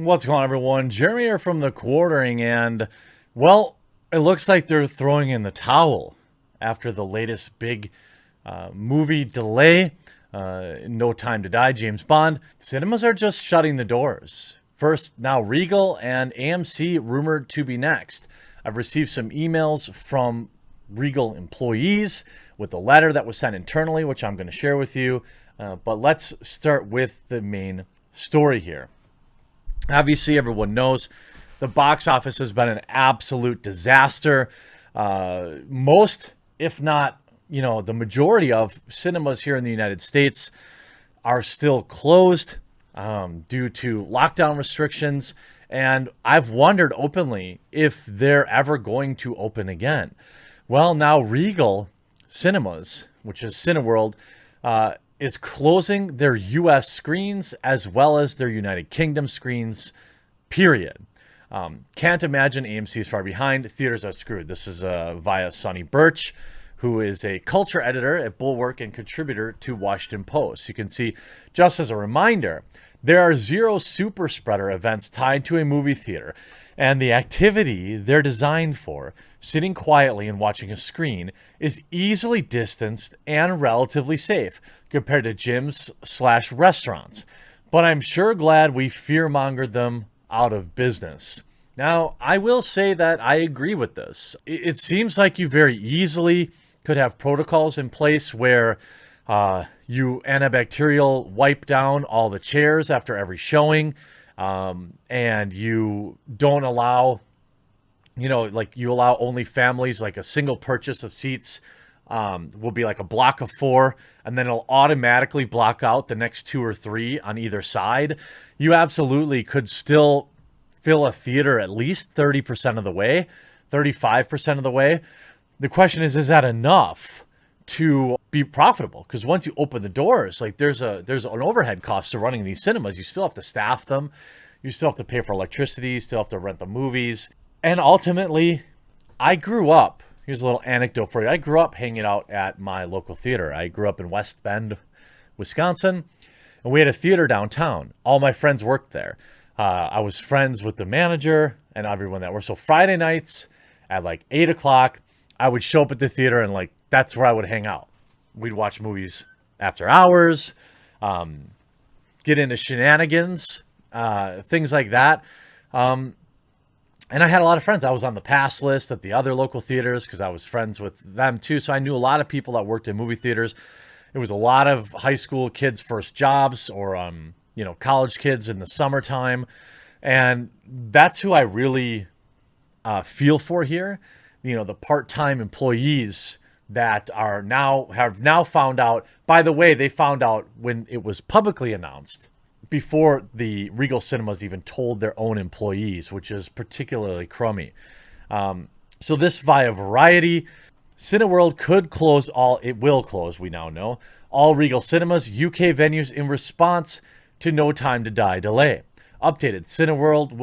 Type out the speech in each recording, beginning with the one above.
What's going on, everyone? Jeremy here from the Quartering, and well, it looks like they're throwing in the towel after the latest big movie delay. No Time to Die, James Bond. Cinemas are just shutting the doors. First, now Regal and AMC rumored to be next. I've received some emails from Regal employees with a letter that was sent internally, which I'm going to share with you. But let's start with the main story here. Obviously, everyone knows the box office has been an absolute disaster. Most, if not, the majority of cinemas here in the United States are still closed due to lockdown restrictions. And I've wondered openly if they're ever going to open again. Well, now Regal Cinemas, which is Cineworld, is closing their U.S. screens as well as their United Kingdom screens, period. Can't imagine AMC's far behind. Theaters are screwed. This is via Sonny Birch, who is a culture editor at Bulwark and contributor to Washington Post. You can see, just as a reminder, there are 0 super spreader events tied to a movie theater, and the activity they're designed for, sitting quietly and watching a screen, is easily distanced and relatively safe compared to gyms/restaurants. But I'm sure glad we fear-mongered them out of business. Now, I will say that I agree with this. It seems like you very easily could have protocols in place where you antibacterial wipe down all the chairs after every showing, and you don't allow, you allow only families, like a single purchase of seats will be like a block of 4, and then it'll automatically block out the next 2 or 3 on either side. You absolutely could still fill a theater at least 30% of the way, 35% of the way. The question is that enough to be profitable? Because once you open the doors, like there's an overhead cost to running these cinemas. You still have to staff them. You still have to pay for electricity. You still have to rent the movies. And ultimately, I grew up. Here's a little anecdote for you. I grew up hanging out at my local theater. I grew up in West Bend, Wisconsin, and we had a theater downtown. All my friends worked there. I was friends with the manager and everyone that worked. So Friday nights at like 8 o'clock, I would show up at the theater, and like that's where I would hang out. We'd watch movies after hours, get into shenanigans, things like that. And I had a lot of friends. I was on the pass list at the other local theaters because I was friends with them too. So I knew a lot of people that worked in movie theaters. It was a lot of high school kids' first jobs, or college kids in the summertime. And that's who I really feel for here. The part-time employees that have now found out. By the way, they found out when it was publicly announced, before the Regal Cinemas even told their own employees, which is particularly crummy. So this via Variety, Cineworld could close it will close, we now know, all Regal Cinemas UK venues in response to No Time to Die delay. Updated, Cineworld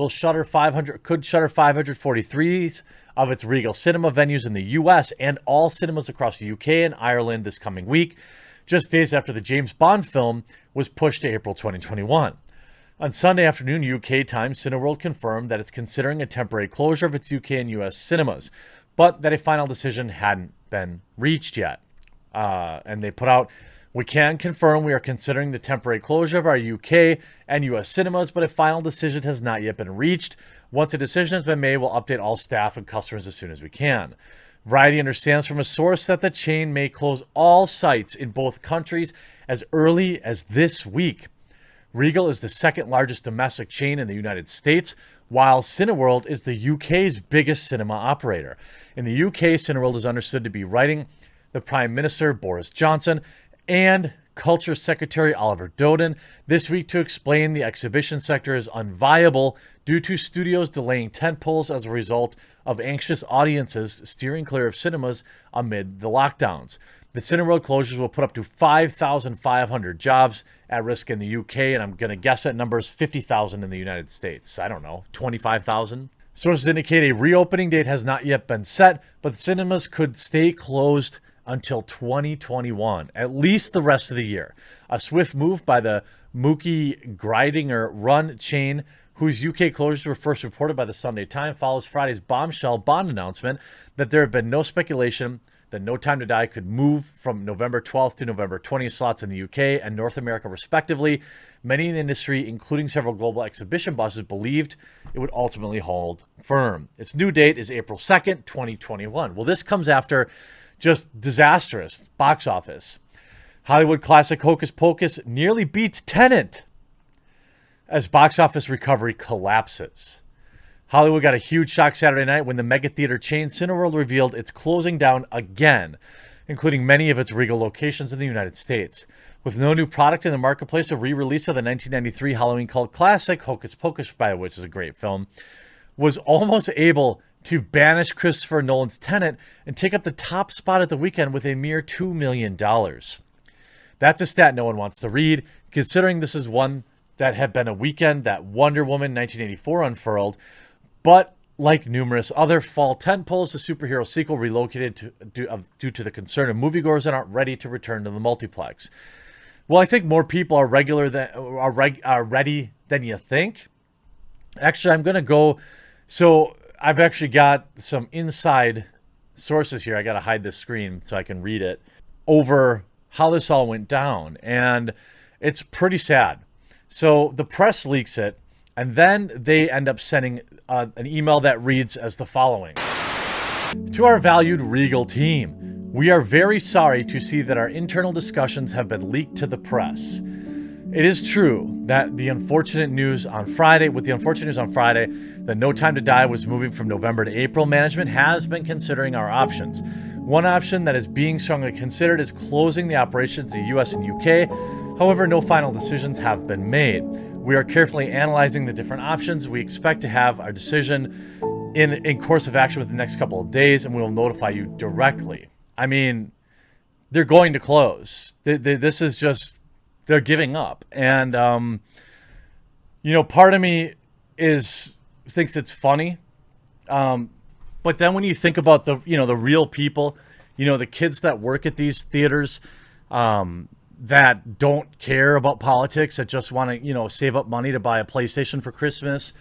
could shutter 543 of its Regal Cinema venues in the US and all cinemas across the UK and Ireland this coming week, just days after the James Bond film was pushed to April 2021. On Sunday afternoon UK time, Cineworld confirmed that it's considering a temporary closure of its UK and US cinemas, but that a final decision hadn't been reached yet. And they put out, "We can confirm we are considering the temporary closure of our UK and US cinemas, but a final decision has not yet been reached. Once a decision has been made, we'll update all staff and customers as soon as we can." Variety understands from a source that the chain may close all sites in both countries as early as this week. Regal is the second largest domestic chain in the United States, while Cineworld is the UK's biggest cinema operator. In the UK, Cineworld is understood to be writing the Prime Minister, Boris Johnson, and Culture Secretary Oliver Dowden this week to explain the exhibition sector is unviable due to studios delaying tentpoles as a result of anxious audiences steering clear of cinemas amid the lockdowns. The Cineworld closures will put up to 5,500 jobs at risk in the UK, and I'm going to guess that number is 50,000 in the United States. I don't know, 25,000? Sources indicate a reopening date has not yet been set, but the cinemas could stay closed until 2021, at least the rest of the year. A swift move by the Mookie Greidinger run chain whose UK closures were first reported by the Sunday Times, follows Friday's bombshell Bond announcement that there had been no speculation that No Time to Die could move from November 12th to November 20th slots in the UK and North America, respectively. Many in the industry, including several global exhibition bosses, believed it would ultimately hold firm. Its new date is April 2nd, 2021. Well, this comes after just disastrous box office. Hollywood classic Hocus Pocus nearly beats Tenet as box office recovery collapses. Hollywood got a huge shock Saturday night when the mega theater chain Cineworld revealed it's closing down again, including many of its Regal locations in the United States. With no new product in the marketplace, a re-release of the 1993 Halloween cult classic Hocus Pocus, by which is a great film, was almost able to banish Christopher Nolan's Tenet and take up the top spot at the weekend with a mere $2 million. That's a stat no one wants to read, considering this is one that had been a weekend that Wonder Woman 1984 unfurled. But like numerous other fall tentpoles, the superhero sequel relocated due to the concern of moviegoers that aren't ready to return to the multiplex. Well, I think more people are ready than you think. Actually, I'm going to go. So I've actually got some inside sources here. I got to hide this screen so I can read it over how this all went down. And it's pretty sad. So the press leaks it, and then they end up sending an email that reads as the following. To our valued Regal team, we are very sorry to see that our internal discussions have been leaked to the press. It is true that the unfortunate news on Friday, that No Time to Die was moving from November to April, management has been considering our options. One option that is being strongly considered is closing the operations in the US and UK. However, no final decisions have been made. We are carefully analyzing the different options. We expect to have our decision in course of action within the next couple of days, and we will notify you directly. I mean, they're going to close. This is just, they're giving up. And, part of me thinks it's funny. But then when you think about the real people, the kids that work at these theaters, that don't care about politics, that just want to, save up money to buy a PlayStation for Christmas,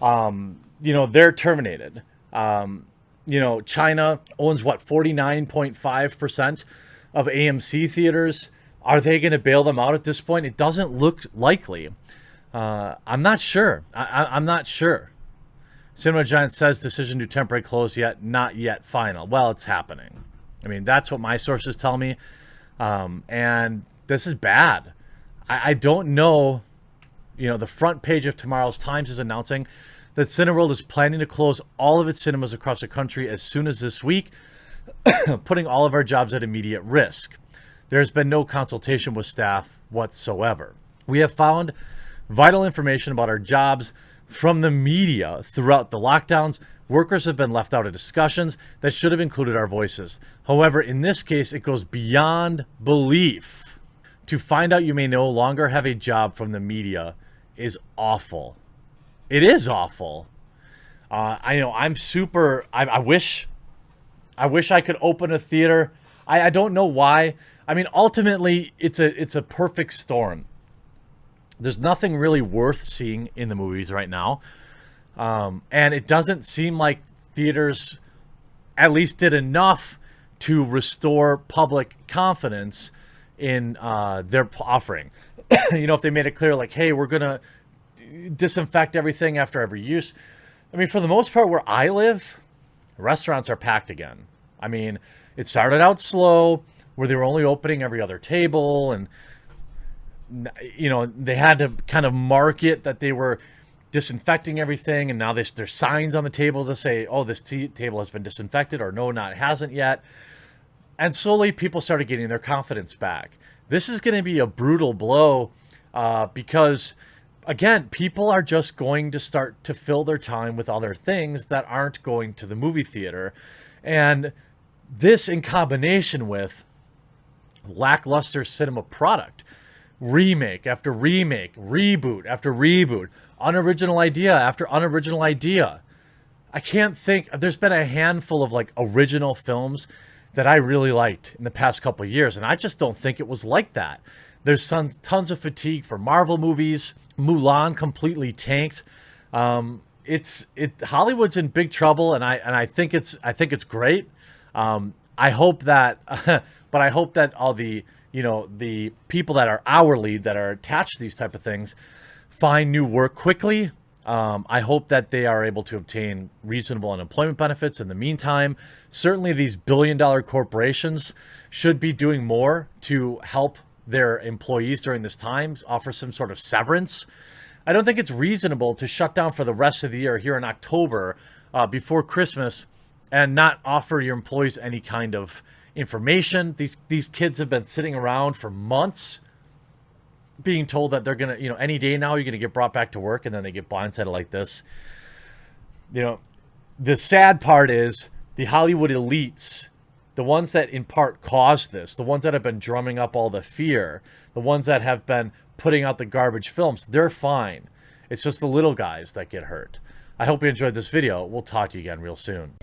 they're terminated. China owns 49.5% of AMC theaters. Are they going to bail them out at this point? It doesn't look likely. I'm not sure. I'm not sure. Cinema Giant says decision to temporary close not yet final. Well, it's happening. I mean, that's what my sources tell me. And this is bad. I don't know. The front page of tomorrow's Times is announcing that Cineworld is planning to close all of its cinemas across the country as soon as this week, putting all of our jobs at immediate risk. There's been no consultation with staff whatsoever. We have found vital information about our jobs from the media throughout the lockdowns. Workers have been left out of discussions that should have included our voices. However, in this case, it goes beyond belief. To find out you may no longer have a job from the media is awful. It is awful. I wish I could open a theater. I don't know why. I mean, ultimately, it's a perfect storm. There's nothing really worth seeing in the movies right now. And it doesn't seem like theaters at least did enough to restore public confidence in their offering. If they made it clear, like, hey, we're going to disinfect everything after every use. I mean, for the most part, where I live, restaurants are packed again. I mean, it started out slow, where they were only opening every other table, and they had to kind of market that they were disinfecting everything, and now there's signs on the tables that say, oh, this table has been disinfected, or no, it hasn't yet. And slowly people started getting their confidence back. This is going to be a brutal blow because, again, people are just going to start to fill their time with other things that aren't going to the movie theater. And this, in combination with lackluster cinema product, remake after remake, reboot after reboot, unoriginal idea after unoriginal idea. I can't think, there's been a handful of original films that I really liked in the past couple of years, and I just don't think it was like that. There's tons of fatigue for Marvel movies. Mulan completely tanked. Hollywood's in big trouble, and I think it's great. I hope that, but I hope that all the the people that are hourly, that are attached to these type of things, find new work quickly. I hope that they are able to obtain reasonable unemployment benefits in the meantime. Certainly, these billion-dollar corporations should be doing more to help their employees during this time, offer some sort of severance. I don't think it's reasonable to shut down for the rest of the year here in October, before Christmas, and not offer your employees any kind of information. These kids have been sitting around for months being told that they're going to, any day now you're going to get brought back to work, and then they get blindsided like this. The sad part is the Hollywood elites, the ones that in part caused this, the ones that have been drumming up all the fear, the ones that have been putting out the garbage films, they're fine. It's just the little guys that get hurt. I hope you enjoyed this video. We'll talk to you again real soon.